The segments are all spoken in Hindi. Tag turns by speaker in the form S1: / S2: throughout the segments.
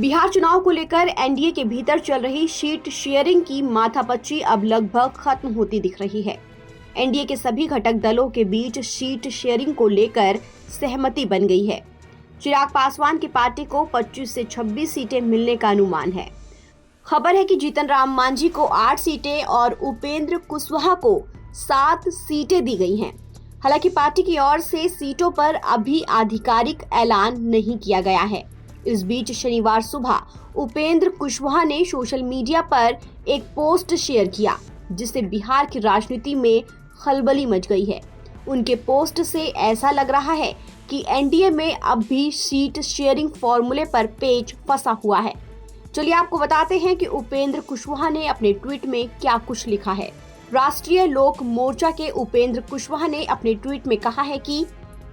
S1: बिहार चुनाव को लेकर एनडीए के भीतर चल रही सीट शेयरिंग की माथापच्ची अब लगभग खत्म होती दिख रही है। एनडीए के सभी घटक दलों के बीच सीट शेयरिंग को लेकर सहमति बन गई है। चिराग पासवान की पार्टी को 25 से 26 सीटें मिलने का अनुमान है। खबर है कि जीतन राम मांझी को 8 सीटें और उपेंद्र कुशवाहा को 7 सीटें दी गई हैं। हालांकि पार्टी की ओर से सीटों पर अभी आधिकारिक ऐलान नहीं किया गया है। इस बीच शनिवार सुबह उपेंद्र कुशवाहा ने सोशल मीडिया पर एक पोस्ट शेयर किया, जिससे बिहार की राजनीति में खलबली मच गई है। उनके पोस्ट से ऐसा लग रहा है कि एनडीए में अब भी सीट शेयरिंग फॉर्मूले पर पेच फंसा हुआ है। चलिए आपको बताते हैं कि उपेंद्र कुशवाहा ने अपने ट्वीट में क्या कुछ लिखा है। राष्ट्रीय लोक मोर्चा के उपेंद्र कुशवाहा ने अपने ट्वीट में कहा है कि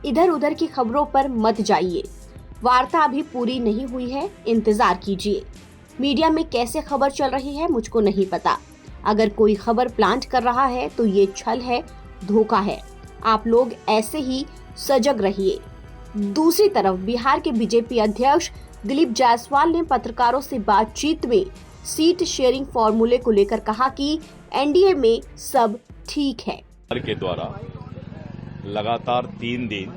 S1: इधर उधर की खबरों पर मत जाइए, वार्ता अभी पूरी नहीं हुई है, इंतजार कीजिए। मीडिया में कैसे खबर चल रही है मुझको नहीं पता। अगर कोई खबर प्लांट कर रहा है तो ये छल है, धोखा है। आप लोग ऐसे ही सजग रहिए। दूसरी तरफ बिहार के बीजेपी अध्यक्ष दिलीप जायसवाल ने पत्रकारों से बातचीत में सीट शेयरिंग फॉर्मूले को लेकर कहा कि एनडीए में सब ठीक है।
S2: के द्वारा लगातार 3 दिन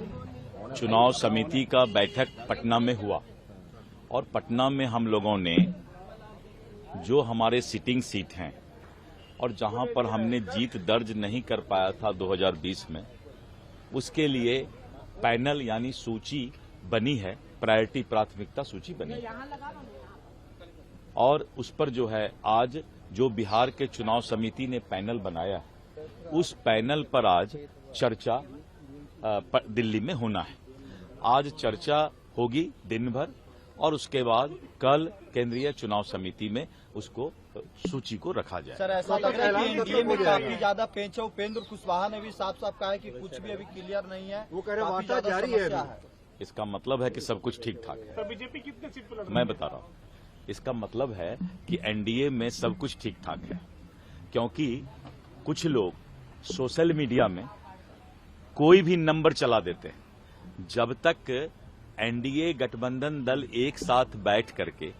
S2: चुनाव समिति का बैठक पटना में हुआ और पटना में हम लोगों ने जो हमारे सिटिंग सीट हैं और जहां पर हमने जीत दर्ज नहीं कर पाया था 2020 में, उसके लिए पैनल यानी सूची बनी है, प्रायोरिटी प्राथमिकता सूची बनी है। और उस पर जो है आज जो बिहार के चुनाव समिति ने पैनल बनाया है, उस पैनल पर आज चर्चा दिल्ली में होना है। आज चर्चा होगी दिन भर और उसके बाद कल केंद्रीय चुनाव समिति में उसको सूची को रखा जाए।
S3: सर, ऐसा लग रहा है कि एनडीए में काफी ज्यादा पेंच है। उपेंद्र कुशवाहा ने भी साफ साफ कहा है कि कुछ भी अभी क्लियर नहीं है, वो कह रहे वार्ता जारी है।
S2: इसका मतलब है कि सब कुछ ठीक ठाक है।
S4: बीजेपी कितने सीट पर
S2: मैं बता रहा हूँ, इसका मतलब है कि एनडीए में सब कुछ ठीक ठाक है, क्योंकि कुछ लोग सोशल मीडिया में कोई भी नंबर चला देते हैं। जब तक एनडीए गठबंधन दल एक साथ बैठ करके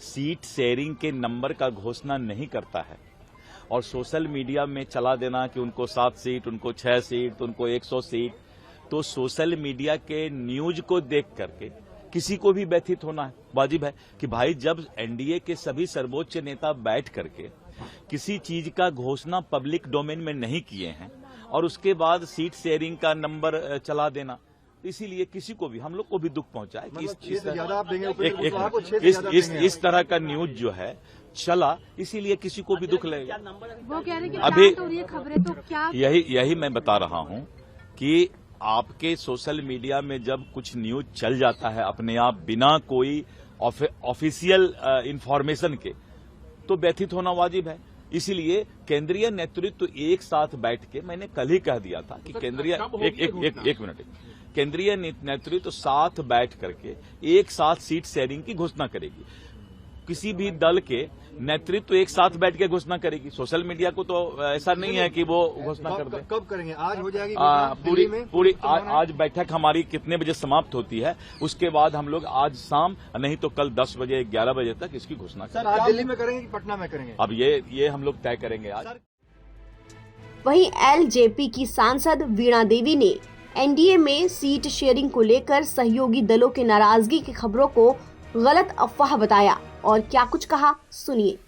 S2: सीट शेयरिंग के नंबर का घोषणा नहीं करता है और सोशल मीडिया में चला देना कि उनको 7 सीट, उनको 6 सीट, उनको 100 सीट, तो सोशल मीडिया के न्यूज को देख करके किसी को भी व्यथित होना है, वाजिब है कि भाई जब एनडीए के सभी सर्वोच्च नेता बैठ करके किसी चीज का घोषणा पब्लिक डोमेन में नहीं किए हैं और उसके बाद सीट शेयरिंग का नंबर चला देना, इसीलिए किसी को भी, हम लोग को भी दुख पहुंचा है कि इस तरह का न्यूज जो है चला, इसीलिए किसी को भी दुख लगेगा।
S5: वो कह रहे हैं कि
S2: अभी
S5: खबरें तो क्या
S2: यही मैं बता रहा हूं कि आपके सोशल मीडिया में जब कुछ न्यूज चल जाता है अपने आप बिना कोई ऑफिशियल इंफॉर्मेशन के, तो व्यथित होना वाजिब है। इसीलिए केंद्रीय नेतृत्व एक साथ बैठ के, मैंने कल ही कह दिया था कि केंद्रीय एक मिनट, केंद्रीय नेतृत्व साथ बैठ करके एक साथ सीट शेयरिंग की घोषणा करेगी। किसी भी दल के नेतृत्व एक साथ बैठ के घोषणा करेगी। सोशल मीडिया को तो ऐसा नहीं है कि वो घोषणा कर दे।
S3: कब करेंगे? आज हो जाएगी
S2: पूरी आज बैठक हमारी कितने बजे समाप्त होती है, उसके बाद हम लोग आज शाम नहीं तो कल 10 बजे 11 बजे तक इसकी घोषणा करेंगे।
S3: सर, आज दिल्ली में करेंगे कि पटना में करेंगे?
S2: अब ये हम लोग तय करेंगे आज।
S1: वहीं एलजेपी की सांसद वीणा देवी ने एनडीए में सीट शेयरिंग को लेकर सहयोगी दलों के नाराजगी की खबरों को गलत अफवाह बताया और क्या कुछ कहा, सुनिए।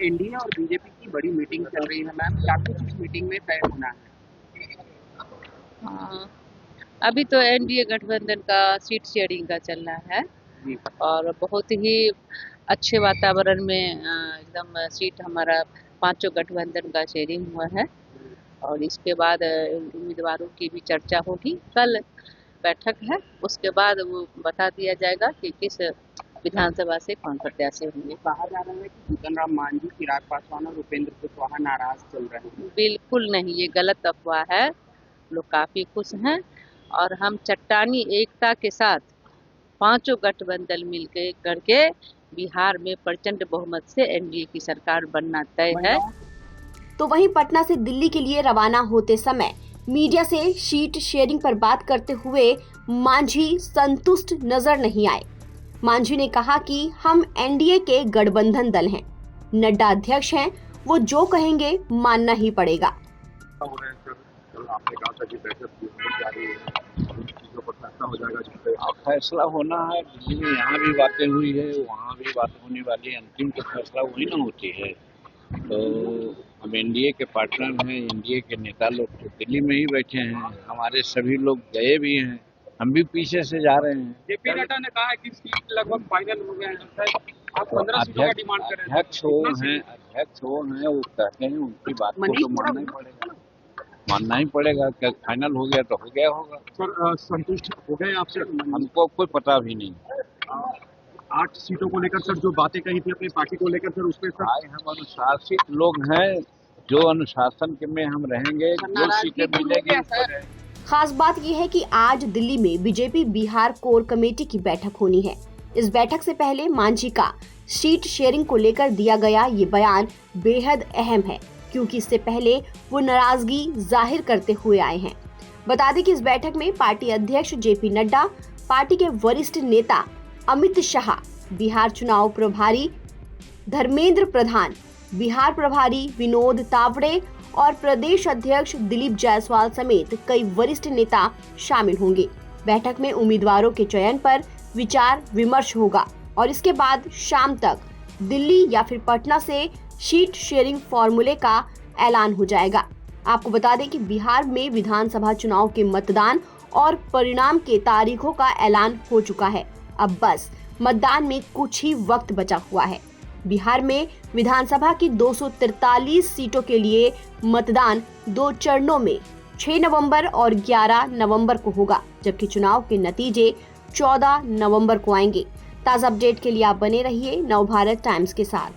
S6: एनडीए और बीजेपी की बड़ी मीटिंग चल रही है मैम, क्या कुछ इस मीटिंग में तय होना है?
S7: अभी तो एनडीए गठबंधन का सीट शेयरिंग का चलना है और बहुत ही अच्छे वातावरण में एकदम सीट हमारा 5 गठबंधन का शेयरिंग हुआ है और इसके बाद उम्मीदवारों की भी चर्चा होगी। कल बैठक है, उसके बाद वो बता दिया जाएगा कि किस विधानसभा से कौन प्रत्याशी होंगे।
S6: कहा जा रहा है कि जीतन राम मांझी, चिराग पासवान और उपेंद्र कुशवाहा नाराज चल रहे हैं।
S7: बिल्कुल नहीं, ये गलत अफवाह है। लोग काफी खुश हैं और हम चट्टानी एकता के साथ 5 गठबंधन मिलकर करके बिहार में प्रचंड बहुमत से एनडीए की सरकार बनना तय है।
S1: तो वहीं पटना से दिल्ली के लिए रवाना होते समय मीडिया से सीट शेयरिंग पर बात करते हुए मांझी संतुष्ट नजर नहीं आए। मांझी ने कहा कि हम एनडीए के गठबंधन दल हैं, नड्डा अध्यक्ष हैं, वो जो कहेंगे मानना ही पड़ेगा।
S4: आपने कहा था कि बैठक होने जा रही है और उन चीजों पर फैसला हो जाएगा जिस पर फैसला होना है। दिल्ली में यहाँ भी बातें हुई है, वहाँ भी बात होने वाली है, अंतिम तो फैसला वही ना होती है। तो हम एनडीए के पार्टनर हैं, एनडीए के नेता लोग तो दिल्ली में ही बैठे हैं, हमारे सभी लोग गए भी हैं, हम भी पीछे से जा रहे हैं।
S5: जेपी नड्डा ने कहा है कि सीट लगभग फाइनल हो गए हैं, आप 15 सीटों का डिमांड कर रहे हैं।
S4: अध्यक्ष वो हैं, वो कहते हैं, उनकी बात को तो मानना ही पड़ेगा। क्या फाइनल हो गया तो हो गया होगा।
S5: सर संतुष्ट हो गए आपसे?
S4: हमको कोई पता भी नहीं।
S5: 8 सीटों को लेकर सर जो बातें कही थी अपनी पार्टी को लेकर सर, उसमें सर
S4: हम अनुशासित लोग हैं, जो अनुशासन के में हम रहेंगे, जो सीटें मिलेगी।
S1: खास बात यह है कि आज दिल्ली में बीजेपी बिहार कोर कमेटी की बैठक होनी है। इस बैठक से पहले मांझी का सीट शेयरिंग को लेकर दिया गया ये बयान बेहद अहम है, क्योंकि इससे पहले वो नाराजगी जाहिर करते हुए आए हैं। बता दें कि इस बैठक में पार्टी अध्यक्ष जेपी नड्डा, पार्टी के वरिष्ठ नेता अमित शाह, बिहार चुनाव प्रभारी धर्मेंद्र प्रधान, बिहार प्रभारी विनोद तावड़े और प्रदेश अध्यक्ष दिलीप जायसवाल समेत कई वरिष्ठ नेता शामिल होंगे। बैठक में उम्मीदवारों के चयन पर विचार विमर्श होगा और इसके बाद शाम तक दिल्ली या फिर पटना से सीट शेयरिंग फॉर्मूले का ऐलान हो जाएगा। आपको बता दें कि बिहार में विधानसभा चुनाव के मतदान और परिणाम के तारीखों का ऐलान हो चुका है। अब बस मतदान में कुछ ही वक्त बचा हुआ है। बिहार में विधानसभा की 243 सीटों के लिए मतदान 2 चरणों में 6 नवंबर और 11 नवंबर को होगा, जबकि चुनाव के नतीजे 14 नवंबर को आएंगे। ताज़ा अपडेट के लिए आप बने रहिए नवभारत टाइम्स के साथ।